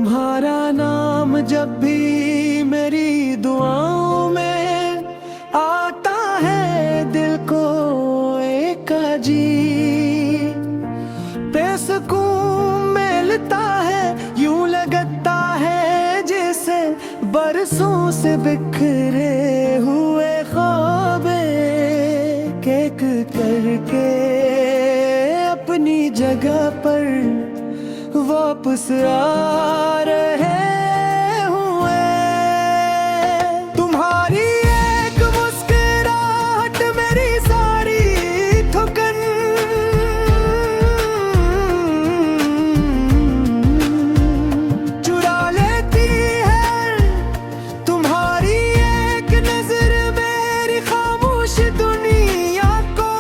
तुम्हारा नाम जब भी मेरी दुआओं में आता है, दिल को एक अजीब बेसुकून मिलता है। यूं लगता है जैसे बरसों से बिखरे हुए ख्वाब एक करके अपनी जगह पर वापस आ रहे हुए। तुम्हारी एक मुस्कुराहट मेरी सारी थकन चुरा लेती है। तुम्हारी एक नजर मेरी खामोश दुनिया को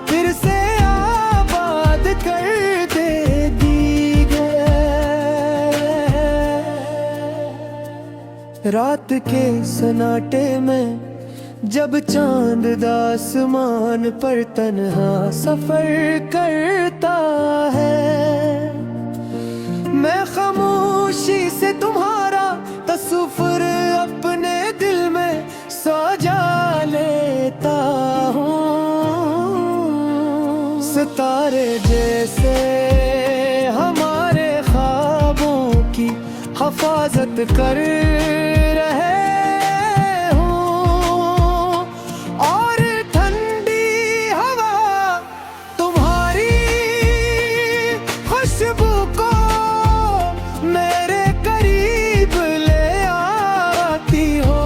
फिर से आबाद कर देगी। रात के सन्नाटे में जब चांद आसमान पर तन्हा सफर करता है, मैं खामोशी से तुम्हारा तस्वीर अपने दिल में सजा लेता हूँ। सितारे जैसे हमारे ख्वाबों की हिफाजत कर रहे हूँ, और ठंडी हवा तुम्हारी खुशबू को मेरे करीब ले आती हो।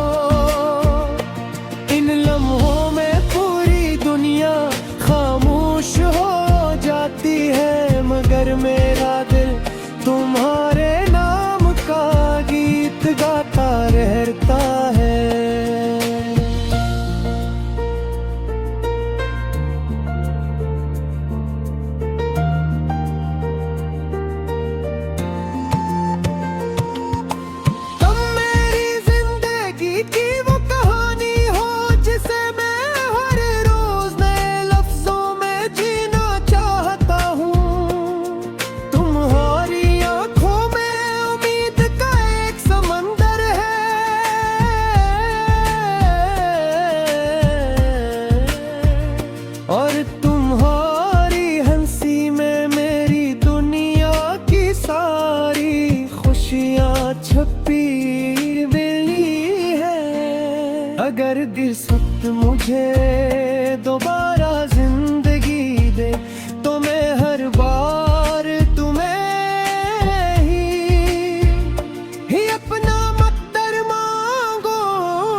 इन लम्हों में पूरी दुनिया खामोश हो जाती है, मगर मेरा दिल तुम्हारे नाम का गीत गाता रहता है। तुम मेरी जिंदगी की वो कहानी हो जिसे मैं हर रोज नए लफ्जों में जीना चाहता हूँ। तुम्हारी आंखों में उम्मीद का एक समंदर है, और तुम्हारी हंसी में मेरी दुनिया की सारी खुशियाँ छुपी मिली है। अगर इस वक्त मुझे दोबारा जिंदगी दे तो मैं हर बार तुम्हें ही अपना मक्तर मांगूंगा।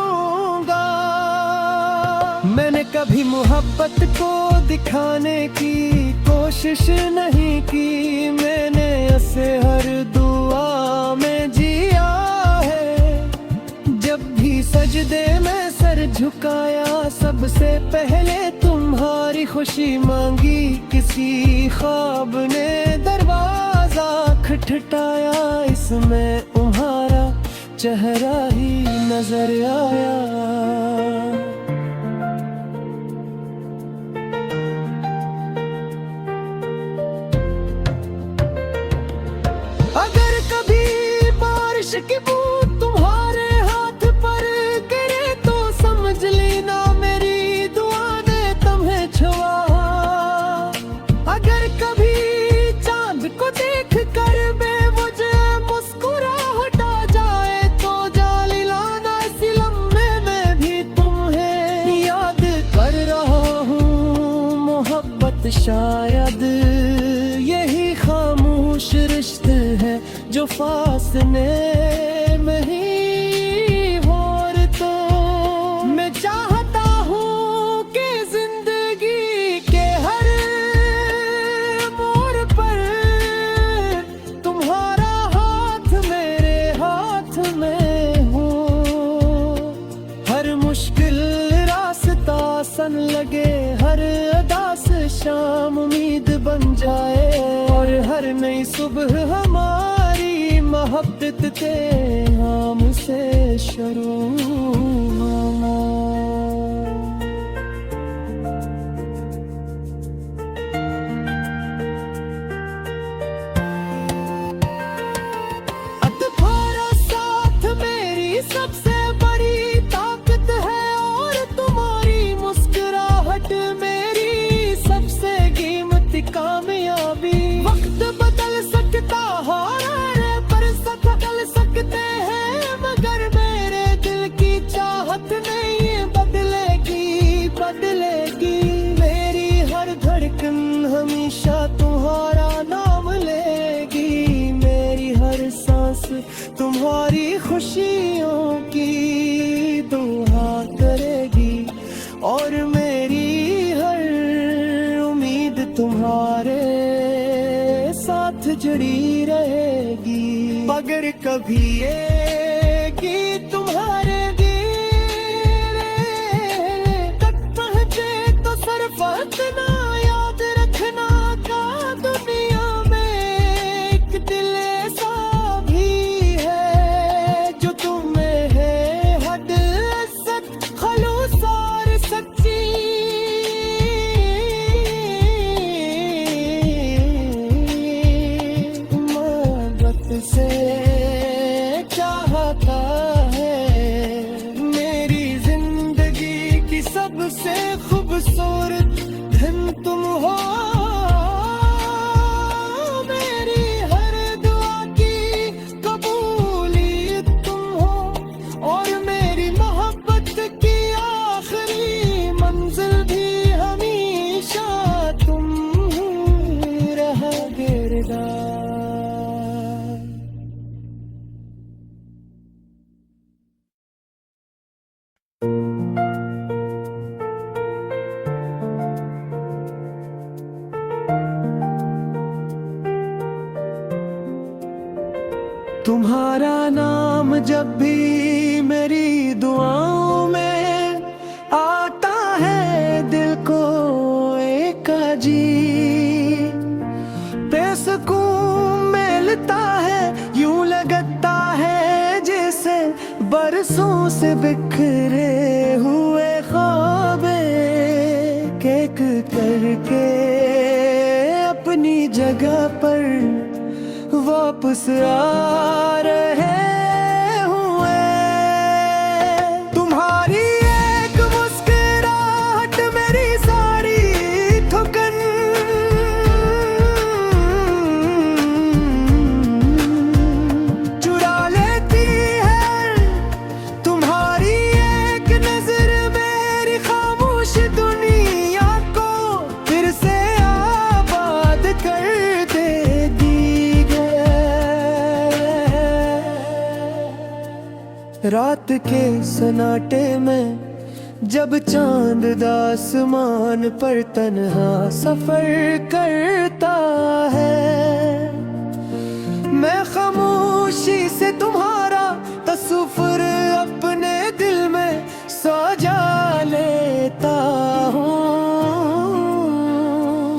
मैंने कभी मोहब्बत को दिखाने की कोशिश नहीं की, मैंने ऐसे हर दुआ में जिया है। जब भी सजदे में सर झुकाया सबसे पहले तुम्हारी खुशी मांगी। किसी ख्वाब ने दरवाजा खटखटाया, इसमें तुम्हारा चेहरा ही नजर आया। अगर कभी बारिश की बूंद तुम्हारे हाथ पर गिरे तो समझ लेना मेरी दुआ ने तुम्हें छुआ। अगर कभी चांद को देख कर बेवजह मुस्कुराहट आ जाए तो जाली लाना, इस लम्हे में भी तुम्हें याद कर रहा हूँ। मोहब्बत शायद यही खामोश रिश्ते है जो फासले में ही हो। तो मैं चाहता हूँ कि जिंदगी के हर मोड़ पर तुम्हारा हाथ मेरे हाथ में हो। हर मुश्किल रास्ता सन लगे, हर उदास शाम उम्मीद बन जाए, और हर नई सुबह हमारी मोहब्बत के हमसे शुरू होना। खुशियों की दुआ करेगी और मेरी हर उम्मीद तुम्हारे साथ जुड़ी रहेगी। अगर कभी ये गीत तुम्हारे दिल तक पहुंचे तो सरफत ना याद रखना का दुनिया में एक दिल ऐसा भी है जो तुम्हें है हद इज्जत खलूस और सच्ची मोहब्बत से चाहता है। मेरी जिंदगी की सबसे खूबसूरत धन तुम हो, मेरी हर दुआ की कबूलियत तुम हो और मेरी मोहब्बत की आखिरी मंजिल भी हमेशा तुम रहा गिरदार। तुम्हारा नाम जब भी मेरी दुआओं में आता है दिल को एक अजीब बेसुकून मिलता है, यूं लगता है जैसे बरसों से बिखरे हुए ख्वाब एक करके अपनी जगह पर वापस आ रहे हुए। तुम्हारी एक मुस्कुराहट मेरी सारी थकन चुरा लेती है। तुम्हारी एक नजर मेरी खामोश दुनिया को फिर से आबाद कर देगी। रात के सन्नाटे में जब चांद आसमान पर तन्हा सफर करता है, मैं खामोशी से तुम्हारा तस्वीर अपने दिल में सजा लेता हूँ।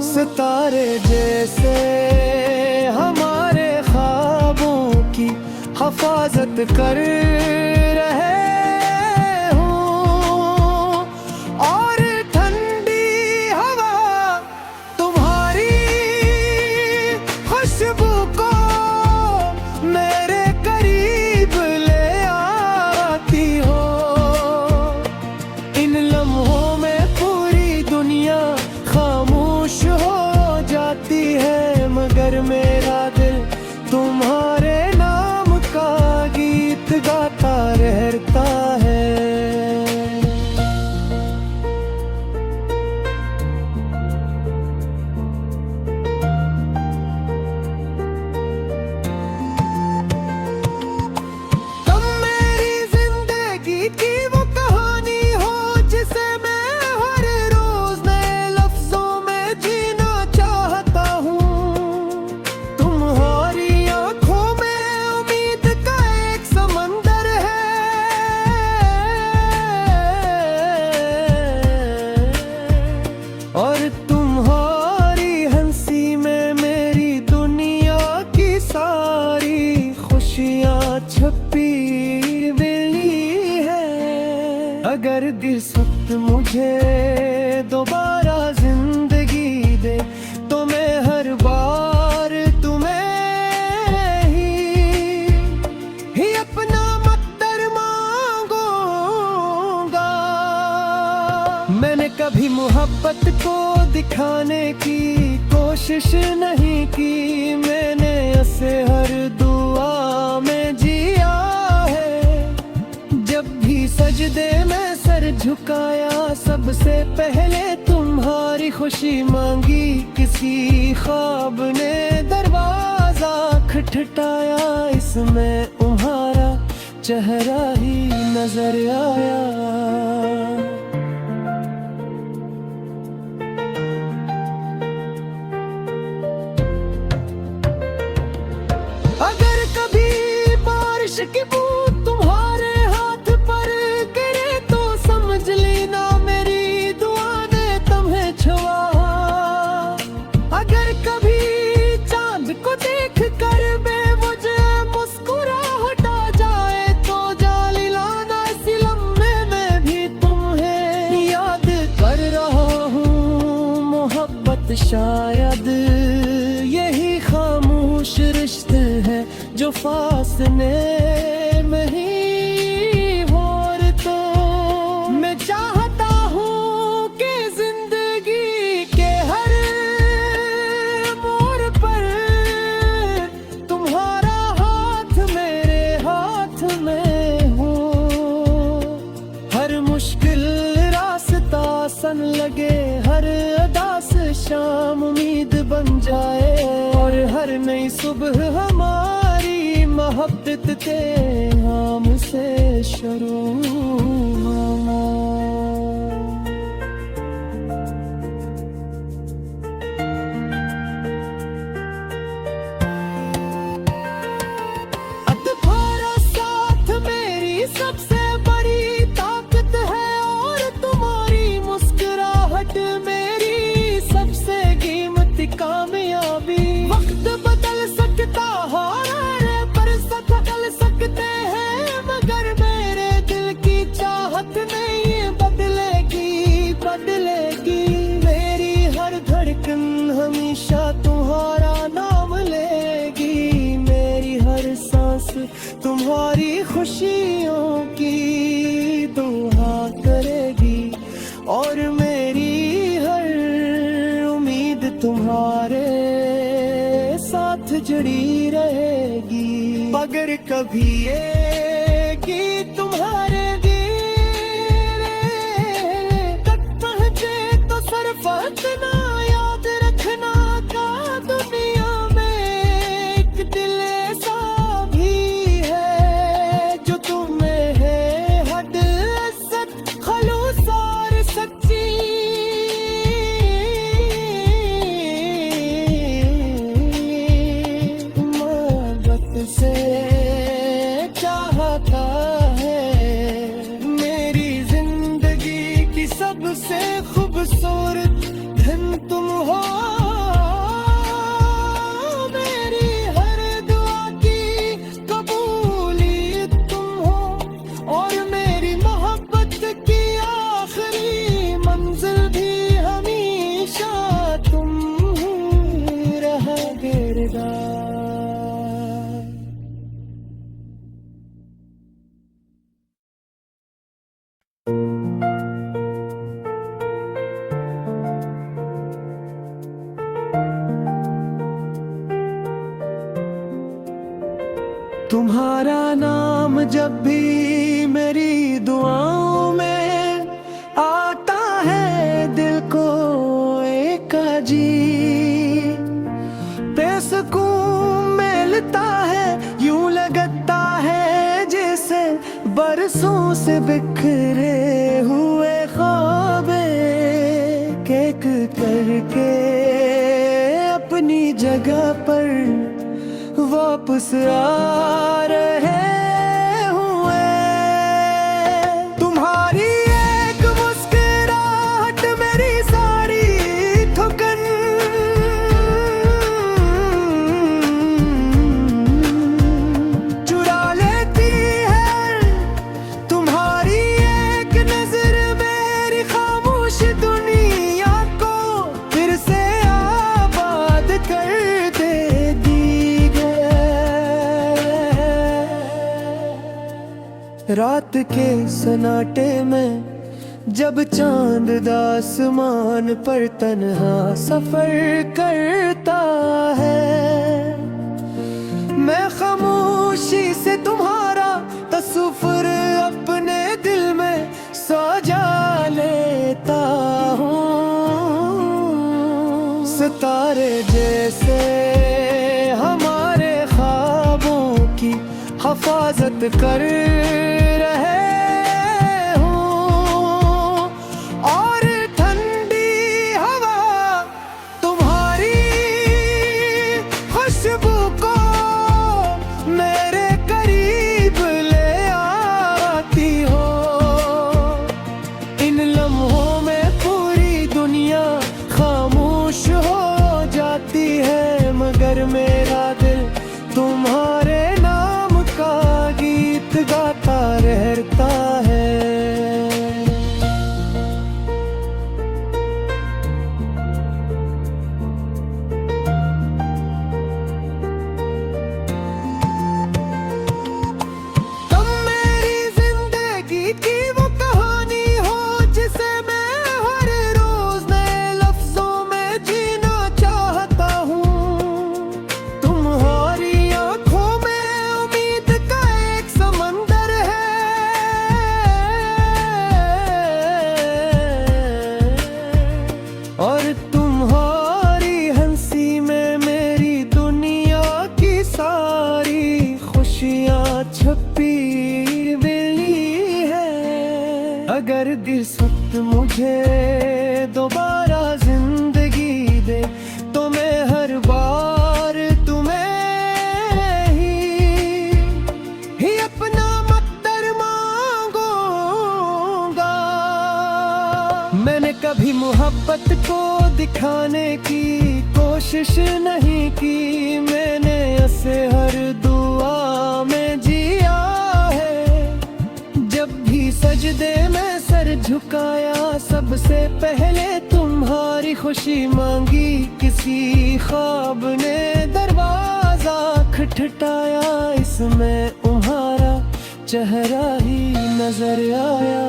सितारे जैसे हमारे ख्वाबों की हिफाजत कर रहे हूँ और ठंडी हवा तुम्हारी खुशबू को मेरे करीब ले आती हो। इन लम्हों में पूरी दुनिया खामोश हो जाती है, मगर मेरा दिल तुम्हारे नाम का गीत गाता रहता है। तुम मेरी जिंदगी की वो कहानी हो जिसे मैं हर रोज नए लफ्जों में जीना चाहता हूँ। तुम्हारी आंखों में उम्मीद का एक समंदर है और तुम्हारी हंसी में मेरी दुनिया की सारी खुशियाँ छुपी मिली है। अगर इस वक्त मुझे दोबारा जिंदगी दे तो मैं हर बार तुम्हें ही अपना मकदर मांगूंगा। मैंने कभी मोहब्बत को दिखाने की कोशिश नहीं की, मैंने इसे हर दुआ में जिया है। जब भी सजदे में सर झुकाया सबसे पहले तुम्हारी खुशी मांगी। किसी ख्वाब ने दरवाजा खटखटाया, इसमें तुम्हारा चेहरा ही नजर आया। अगर कभी बारिश की बूंद तुम्हारे हाथ पर गिरे तो समझ लेना मेरी दुआ ने तुम्हें छुआ। अगर कभी चांद को देख कर बेवजह मुस्कुराहट आ जाए तो जाली लाना, इसी लम्हे में भी तुम्हें याद कर रहा हूँ। मोहब्बत शायद यही खामोश रिश्ते हैं जो फासले में ही और तो मैं चाहता हूँ कि जिंदगी के हर मोड़ पर तुम्हारा हाथ मेरे हाथ में हो। हर मुश्किल रास्ता सन लगे, हर अदास शाम उम्मीद बन जाए, और हर नई सुबह हमारी मोहब्बत के हमसे शुरू हो। तुम्हारा साथ मेरी सबसे बड़ी ताकत है, और तुम्हारी मुस्कुराहट मेरी सबसे कीमती कामयाबी। वक्त बदल सकता है पर बदल सकते हैं, मगर मेरे दिल की चाहत नहीं बदलेगी बदलेगी। मेरी हर धड़कन हमेशा तुम्हारा नाम लेगी, मेरी हर सांस तुम्हारी खुशियों की दुआ करेगी, और मेरी हर उम्मीद तुम्हारे साथ जुड़ी रहेगी। अगर कभी ये गीत तुम्हारे दिल तक पहुंचे तो सिर्फ इतना याद रखना का दुनिया में एक दिल ऐसा भी है जो तुम्हें है हद इज्जत खलूस और सच्ची। मोहब्बत से चाहता है मेरी जिंदगी की सबसे खूबसूरत धन तुम हो। मेरी हर दुआ की कबूलियत तुम हो, और मेरी मोहब्बत की आखिरी मंजिल भी हमेशा तुम रहा गिरदार। तुम्हारा नाम जब भी मेरी दुआओं में आता है, दिल को एक अजीब बेसुकून मिलता है। यूं लगता है जैसे बरसों से बिखरे हुए ख्वाबे एक करके अपनी जगह पर वापस आ रहे हुए। तुम्हारी एक मुस्कुराहट मेरी सारी थकन चुरा लेती है। तुम्हारी एक नजर मेरी खामोश दुनिया को फिर से आबाद कर देती। रात के सन्नाटे में जब चांद आसमान पर तन्हा सफर करता है, मैं खामोशी से तुम्हारा तस्वीर अपने दिल में सजा लेता हूँ। सितारे जैसे हमारे ख्वाबों की हिफाजत हिफाजत कर रहे हूँ। और ठंडी हवा तुम्हारी खुशबू को मेरे करीब ले आती हो। इन लम्हों में पूरी दुनिया खामोश हो जाती है, मगर मेरा दिल तुम्हारे नाम का गीत गाता रहता है। तुम मेरी जिंदगी की वो कहानी हो जिसे मैं हर रोज नए लफ्जों में जीना चाहता हूँ। तुम्हारी आंखों में उम्मीद का एक समंदर है, और तुम्हारी हंसी में मेरी दुनिया की सारी खुशियाँ छुपी मिली है। अगर इस वक्त मुझे दोबारा जिंदगी दे तो मैं हर बार तुम्हें ही अपना मकद्दर मांगूंगा। मैंने कभी मोहब्बत को दिखाने की कोशिश नहीं की, मैंने ऐसे हर दुआ में जिया है। जब भी सजदे में सर झुकाया सबसे पहले तुम्हारी खुशी मांगी। किसी ख्वाब ने दरवाजा खटखटाया, इसमें तुम्हारा चेहरा ही नजर आया।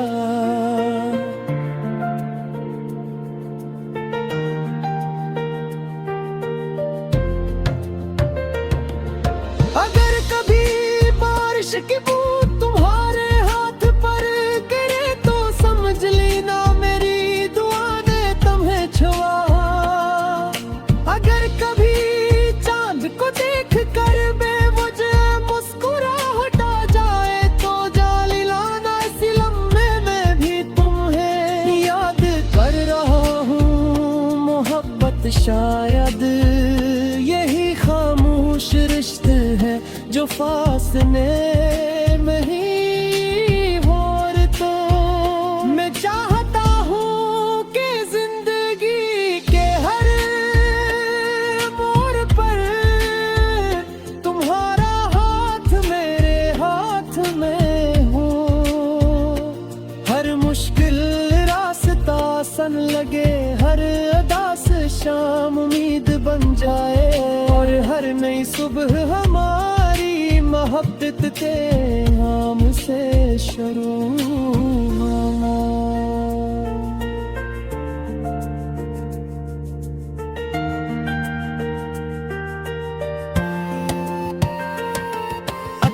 अगर कभी बारिश की बूंद तुम्हारे हाथ पर गिरे तो समझ लेना मेरी दुआ ने तुम्हें छुआ। अगर कभी चांद को देख कर बेवजह मुस्कुराहट आ जाए तो जाली लाना, इसी लम्हे में भी तुम्हें याद कर रहा हूँ। मोहब्बत शायद यही खामोश रिश्ते है जो फासले में ही हो। तो मैं चाहता हूँ कि जिंदगी के हर मोड़ पर तुम्हारा हाथ मेरे हाथ में हो। हर मुश्किल रास्ता सन लगे, हर उदास शाम उम्मीद बन जाए, और हर नई सुबह हमारी मोहब्बत के नाम से शुरू होना।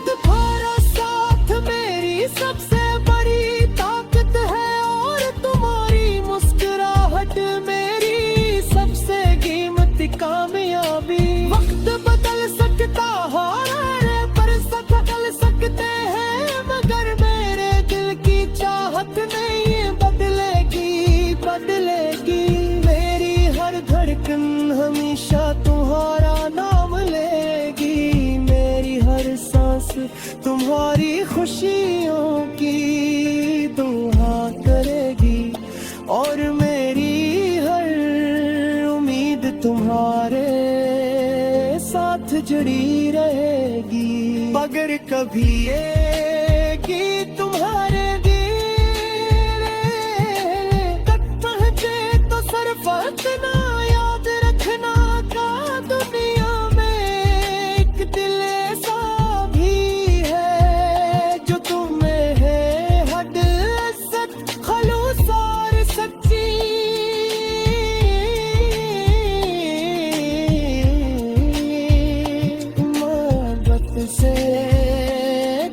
तुम्हारा साथ मेरी सबसे बड़ी ताकत है, और तुम्हारी मुस्कुराहट मेरी सबसे कीमती कामयाबी। वक्त बदल सकता है पर बदल सकते हैं, मगर मेरे दिल की चाहत नहीं बदलेगी बदलेगी। मेरी हर धड़कन हमेशा तुम्हारा नाम लेगी, मेरी हर सांस तुम्हारी खुशियों की दुआ करेगी, और मेरी हर उम्मीद तुम्हारे साथ जुड़ी रहेगी। अगर कभी ये गीत तुम्हारे दिल तक पहुंचे तो सिर्फ इतना याद रखना का दुनिया में एक दिल ऐसा भी है जो तुम्हें है हद इज्जत खलूस और सच्ची। से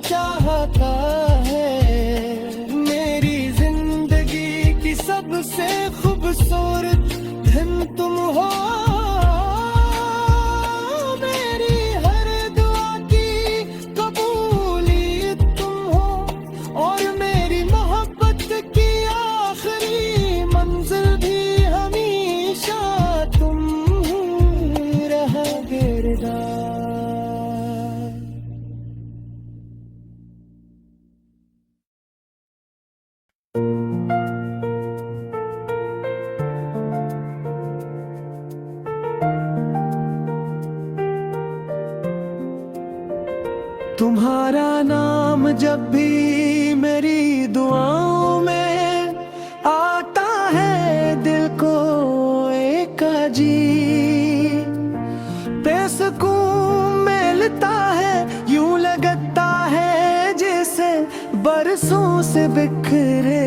चाहता है तुम्हारा नाम जब भी मेरी दुआओं में आता है, दिल को एक अजीब बेसुकून मिलता है। यूं लगता है जैसे बरसों से बिखरे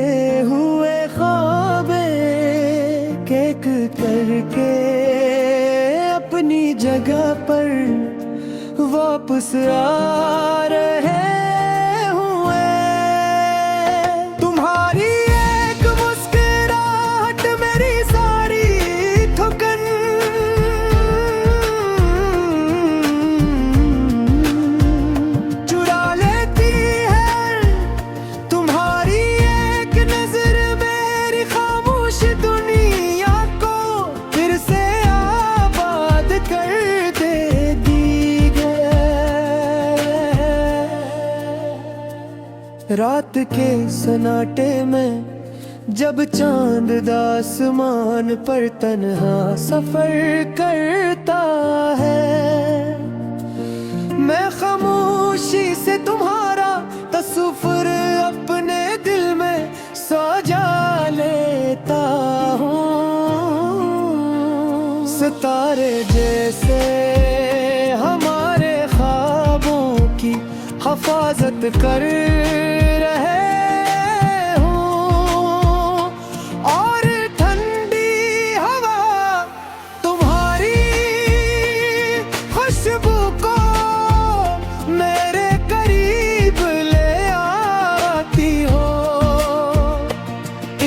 हुए ख्वाब एक करके अपनी जगह पर वापस आ रहे हुए। तुम्हारी एक मुस्कुराहट मेरी सारी थकन चुरा लेती है। तुम्हारी एक नजर मेरी खामोश दुनिया को फिर से आबाद कर देगी। रात के सन्नाटे में जब चांद आसमान पर तन्हा सफर करता है, मैं खामोशी से तुम्हारा तस्वीर अपने दिल में सजा लेता हूँ। सितारे जैसे हमारे ख्वाबों की हिफाजत कर रहे हूँ, और ठंडी हवा तुम्हारी खुशबू को मेरे करीब ले आती हो।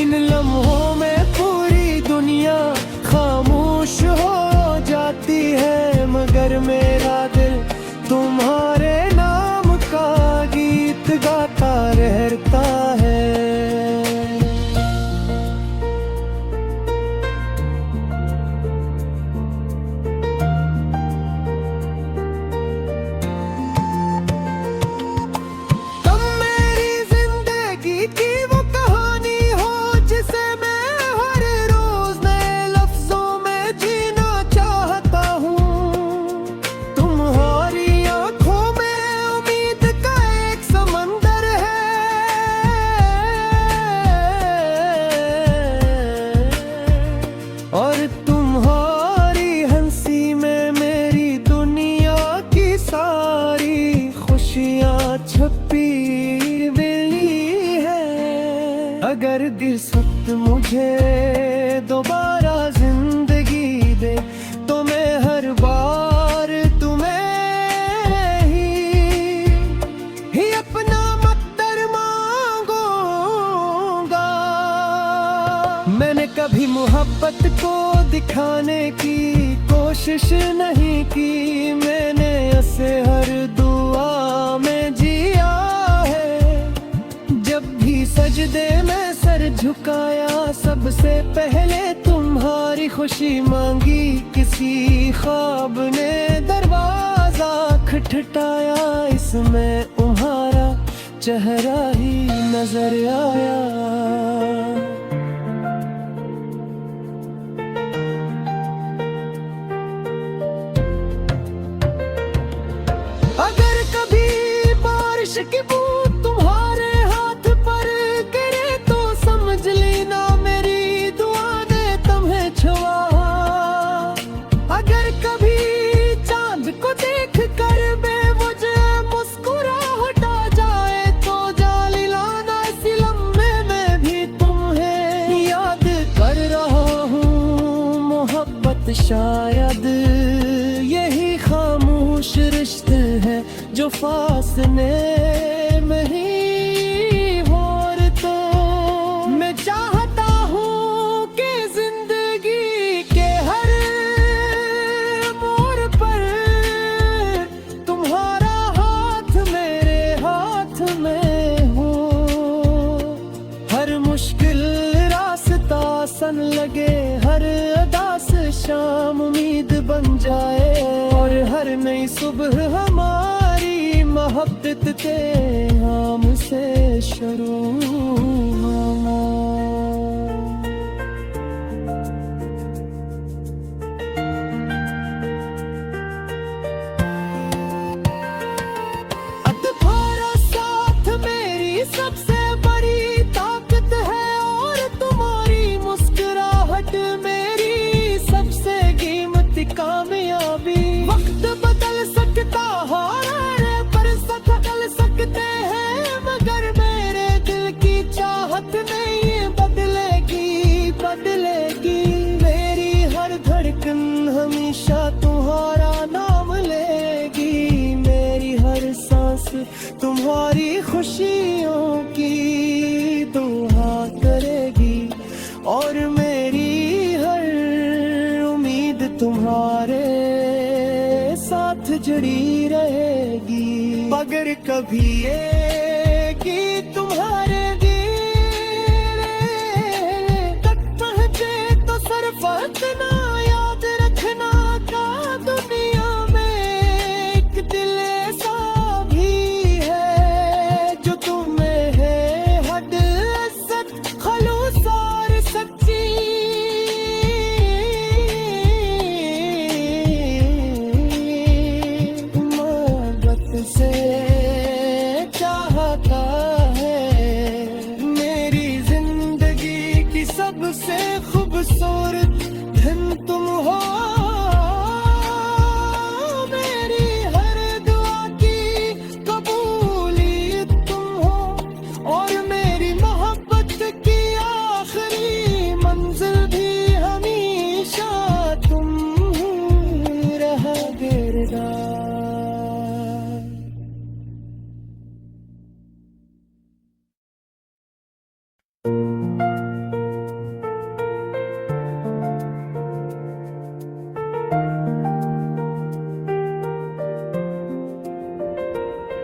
इन लम्हों में पूरी दुनिया खामोश हो जाती है, मगर मेरा दिल तुम्हारे नाम का गीत गाता रहता है। तुम मेरी जिंदगी की वो कहानी हो जिसे मैं हर रोज नए लफ्जों में जीना चाहता हूँ। तुम्हारी आंखों में उम्मीद का एक समंदर है, और तुम्हारी हंसी में मेरी दुनिया की सारी खुशियाँ छुपी मिली है। अगर दिल सख्त मुझे दोबारा जिंदगी दे तो मैं हर बार तुम्हें ही अपना मक्तर मांगूंगा। मैंने कभी मोहब्बत को दिखाने की कोशिश नहीं की, मैंने ऐसे हर दुआ में जिया है। जब भी सजदे में सर झुकाया सबसे पहले तुम्हारी खुशी मांगी। किसी ख्वाब ने दरवाजा खटखटाया, इसमें तुम्हारा चेहरा ही नजर आया। अगर कभी बारिश की बूंद तुम्हारे हाथ पर गिरे तो समझ लेना मेरी दुआ ने तुम्हें छुआ। अगर कभी चांद को देख कर बेवजह मुस्कुराहट आ जाए तो जाली लाना, इसी लम्हे में भी तुम्हें याद कर रहा हूँ। मोहब्बत शायद यही खामोश रिश्ते है जो फासले में ही हो। तो मैं चाहता हूँ कि जिंदगी के हर मोड़ पर तुम्हारा हाथ मेरे हाथ में हो। हर मुश्किल रास्ता आसान लगे, हर अदास शाम उम्मीद बन जाए, और हर नई सुबह हमारी मोहब्बत के हमसे शुरू हो। हमेशा तुम्हारा नाम लेगी। मेरी हर सांस तुम्हारी खुशियों की दुआ करेगी और मेरी हर उम्मीद तुम्हारे साथ जुड़ी रहेगी। अगर कभी ये कि तुम्हारे फतना याद रखना का दुनिया में एक दिल ऐसा भी है जो तुम्हें है हद इज्जत खलूस और सच्ची। मोहब्बत से चाहता है मेरी जिंदगी की सबसे खूबसूरत तुम हो। मेरी हर दुआ की कबूलियत तुम हो और मेरी मोहब्बत की आखिरी मंजिल भी हमेशा तुम रहा किरदार।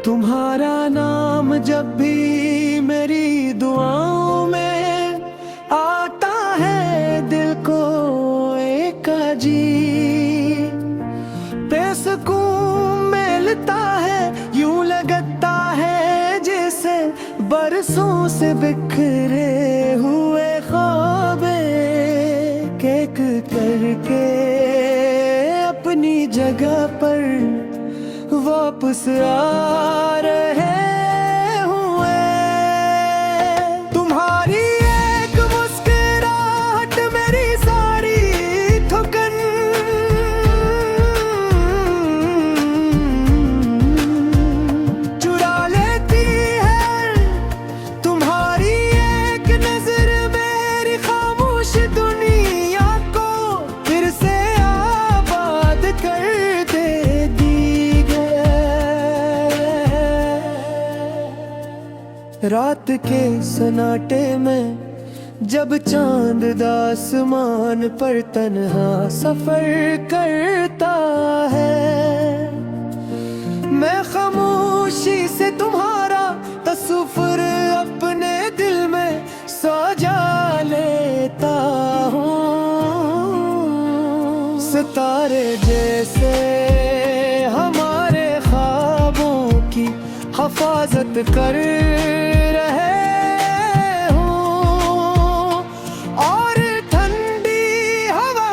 तुम्हारा नाम जब भी मेरी दुआओं में आता है दिल को एक अजीब बेसुकून मिलता है। यूं लगता है जैसे बरसों से बिखरे हुए ख्वाब एक करके अपनी जगह पर वापस आ रहे हुए। तुम्हारी एक मुस्कुराहट मेरी सारी थकन चुरा लेती है। तुम्हारी एक नजर मेरी खामोश दुनिया को फिर से आबाद कर देती। रात के सन्नाटे में जब चांद आसमान पर तन्हा सफर करता है, मैं खामोशी से तुम्हारा तस्वीर अपने दिल में सजा लेता हूँ। सितारे जैसे हमारे ख्वाबों की हिफाजत कर रहे हूँ और ठंडी हवा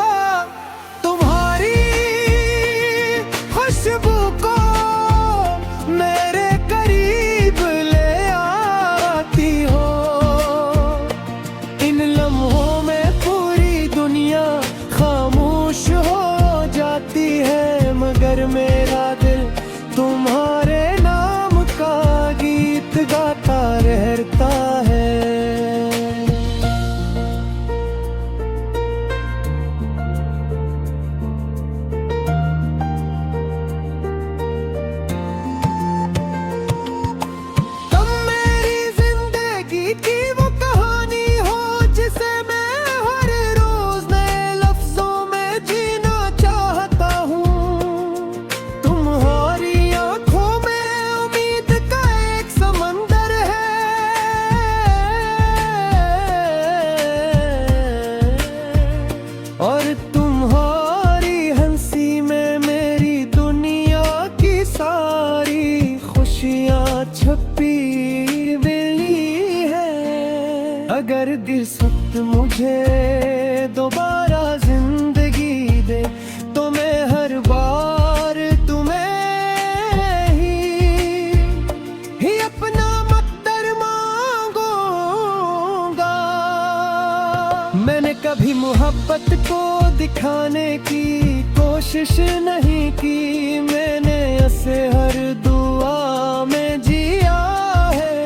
तुम्हारी खुशबू को मेरे करीब ले आती हो। इन लम्हों में पूरी दुनिया खामोश हो जाती है, मगर मेरा दिल तुम्हारे नाम का गीत गाता रहता है। तुम मेरी जिंदगी की वो कहानी हो जिसे मैं हर रोज नए लफ्जों में जीना चाहता हूँ। तुम्हारी आंखों में उम्मीद का एक समंदर है और तुम्हारी हंसी में मेरी दुनिया की सारी खुशियाँ छुपी मिली है। अगर दिल सख्त मुझे दोबारा जिंदगी दे तो मैं हर बार तुम्हें ही अपना मकदर मांगूंगा। मैंने कभी मोहब्बत को दिखाने की कोशिश नहीं की, मैंने ऐसे हर दुआ में जिया है।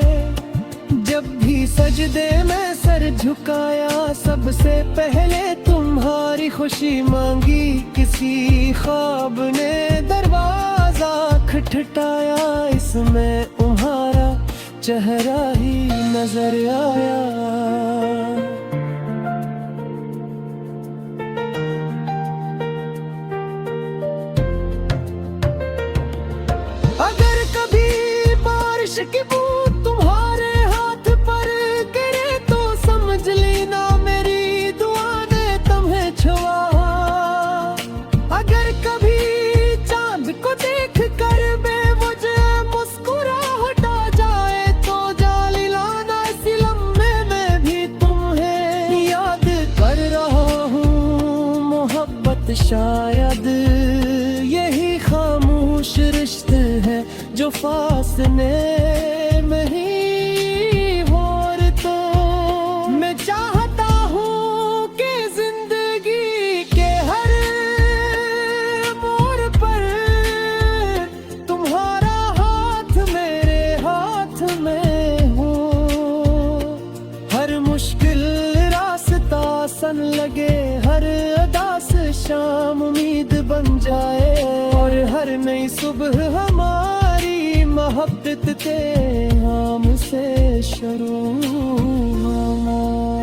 जब भी सजदे में सर झुकाया सबसे पहले तुम्हारी खुशी मांगी, किसी ख्वाब ने दरवाजा खटखटाया, इसमें तुम्हारा चेहरा ही नजर आया। अगर कभी बारिश की बूंद तुम्हारे हाथ पर गिरे तो समझ लेना मेरी दुआ ने तुम्हें छुआ। अगर कभी चांद को देख कर बेवजह मुस्कुराहट आ जाए तो जाली लाना, इसी लम्हे में भी तुम्हें याद कर रहा हूँ। मोहब्बत शायद यही खामोश रिश्ते है जो फासले में ही हो। तो मैं चाहता हूँ कि जिंदगी के हर मोड़ पर तुम्हारा हाथ मेरे हाथ में हो। हर मुश्किल रास्ता सन लगे, हर उदास शाम उम्मीद बन जाए, और हर नई सुबह हमारी मोहब्बत के हमसे शुरू हो।